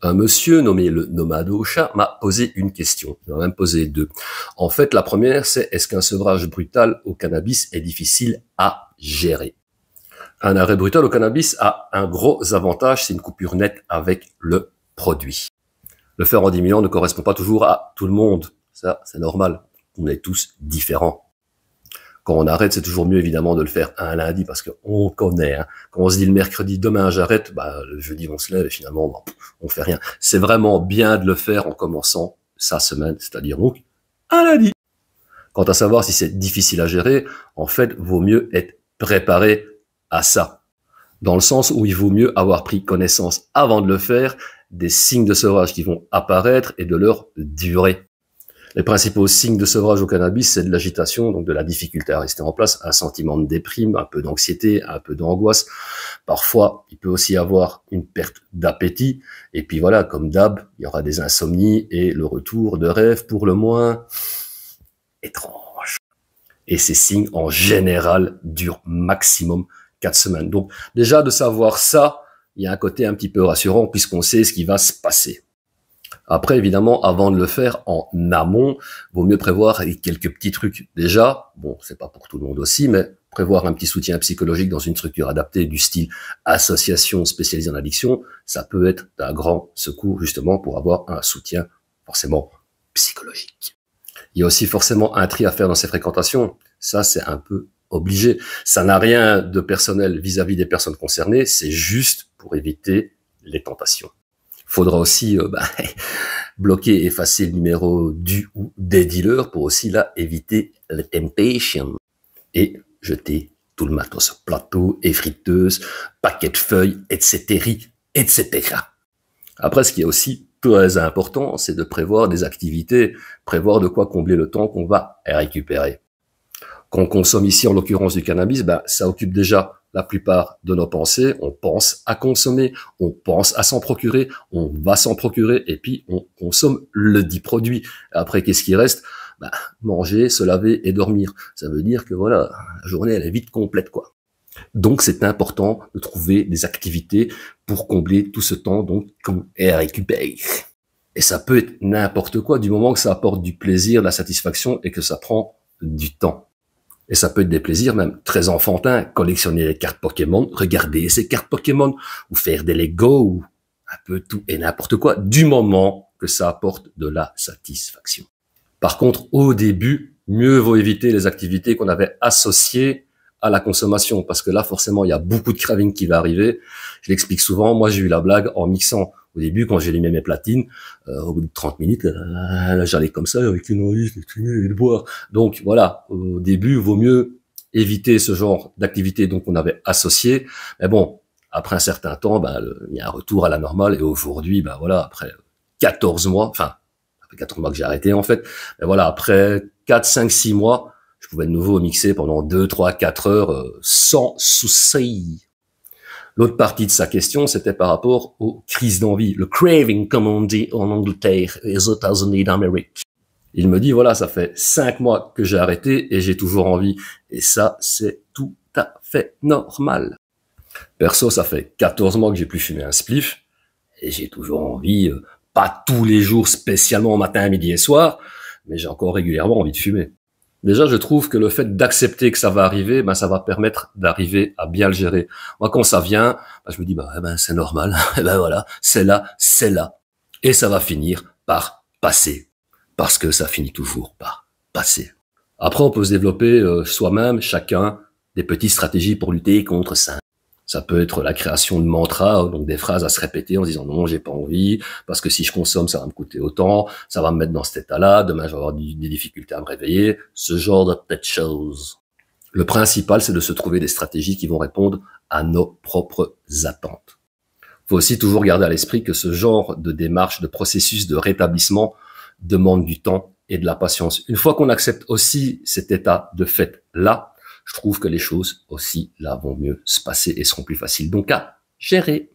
Un monsieur nommé le Nomado Chat m'a posé une question. Il m'a même posé deux. En fait, la première, c'est est-ce qu'un sevrage brutal au cannabis est difficile à gérer? Un arrêt brutal au cannabis a un gros avantage, c'est une coupure nette avec le produit. Le faire en diminuant ne correspond pas toujours à tout le monde. Ça, c'est normal. On est tous différents. Quand on arrête, c'est toujours mieux évidemment de le faire un lundi parce qu'on connaît. Hein. Quand on se dit le mercredi, demain j'arrête, le jeudi on se lève et finalement on fait rien. C'est vraiment bien de le faire en commençant sa semaine, c'est-à-dire donc un lundi. Quant à savoir si c'est difficile à gérer, en fait, vaut mieux être préparé à ça. Dans le sens où il vaut mieux avoir pris connaissance avant de le faire des signes de sevrage qui vont apparaître et de leur durée. Les principaux signes de sevrage au cannabis, c'est de l'agitation, donc de la difficulté à rester en place, un sentiment de déprime, un peu d'anxiété, un peu d'angoisse. Parfois, il peut aussi y avoir une perte d'appétit. Et puis voilà, comme d'hab, il y aura des insomnies et le retour de rêves pour le moins étrange. Et ces signes, en général, durent maximum 4 semaines. Donc déjà, de savoir ça, il y a un côté un petit peu rassurant puisqu'on sait ce qui va se passer. Après, évidemment, avant de le faire en amont, vaut mieux prévoir quelques petits trucs. Déjà, bon, c'est pas pour tout le monde aussi, mais prévoir un petit soutien psychologique dans une structure adaptée du style association spécialisée en addiction, ça peut être d'un grand secours justement pour avoir un soutien forcément psychologique. Il y a aussi forcément un tri à faire dans ses fréquentations. Ça, c'est un peu obligé. Ça n'a rien de personnel vis-à-vis des personnes concernées, c'est juste pour éviter les tentations. Faudra aussi bloquer, effacer le numéro du ou des dealers pour aussi là éviter les temptations et jeter tout le matos, plateau, effriteuse, paquet de feuilles, etc., etc. Après, ce qui est aussi très important, c'est de prévoir des activités, prévoir de quoi combler le temps qu'on va récupérer. Quand on consomme ici, en l'occurrence du cannabis, ça occupe déjà la plupart de nos pensées. On pense à consommer, on pense à s'en procurer, on va s'en procurer et puis on consomme le dit produit. Après, qu'est-ce qui reste? Manger, se laver et dormir. Ça veut dire que voilà, la journée elle est vite complète quoi. Donc c'est important de trouver des activités pour combler tout ce temps donc qu'on récupère. Et ça peut être n'importe quoi du moment que ça apporte du plaisir, de la satisfaction et que ça prend du temps. Et ça peut être des plaisirs même très enfantins, collectionner les cartes Pokémon, regarder ces cartes Pokémon, ou faire des Lego, ou un peu tout et n'importe quoi, du moment que ça apporte de la satisfaction. Par contre, au début, mieux vaut éviter les activités qu'on avait associées à la consommation, parce que là, forcément, il y a beaucoup de craving qui va arriver. Je l'explique souvent, moi j'ai eu la blague en mixant. Au début, quand j'ai allumé mes platines, au bout de 30 minutes, j'allais comme ça avec une envie de fumer et de boire. Donc voilà, au début, vaut mieux éviter ce genre d'activité donc qu'on avait associé. Mais bon, après un certain temps, il y a un retour à la normale. Et aujourd'hui, voilà, après 14 mois, enfin, après 14 mois que j'ai arrêté en fait, mais voilà, après 4, 5, 6 mois, je pouvais de nouveau mixer pendant 2, 3, 4 heures sans souci. L'autre partie de sa question, c'était par rapport aux crises d'envie, le craving, comme on dit en Angleterre et aux États-Unis d'Amérique. Il me dit, voilà, ça fait 5 mois que j'ai arrêté et j'ai toujours envie. Et ça, c'est tout à fait normal. Perso, ça fait 14 mois que j'ai plus fumé un spliff et j'ai toujours envie, pas tous les jours spécialement matin, midi et soir, mais j'ai encore régulièrement envie de fumer. Déjà, je trouve que le fait d'accepter que ça va arriver, ça va permettre d'arriver à bien le gérer. Moi, quand ça vient, je me dis, c'est normal. Et voilà, c'est là. Et ça va finir par passer. Parce que ça finit toujours par passer. Après, on peut se développer soi-même, chacun, des petites stratégies pour lutter contre ça. Ça peut être la création de mantras, donc des phrases à se répéter en se disant non, j'ai pas envie, parce que si je consomme, ça va me coûter autant, ça va me mettre dans cet état-là, demain je vais avoir des difficultés à me réveiller, ce genre de petites choses. Le principal, c'est de se trouver des stratégies qui vont répondre à nos propres attentes. Faut aussi toujours garder à l'esprit que ce genre de démarche, de processus de rétablissement demande du temps et de la patience. Une fois qu'on accepte aussi cet état de fait-là, je trouve que les choses aussi là vont mieux se passer et seront plus faciles donc à gérer.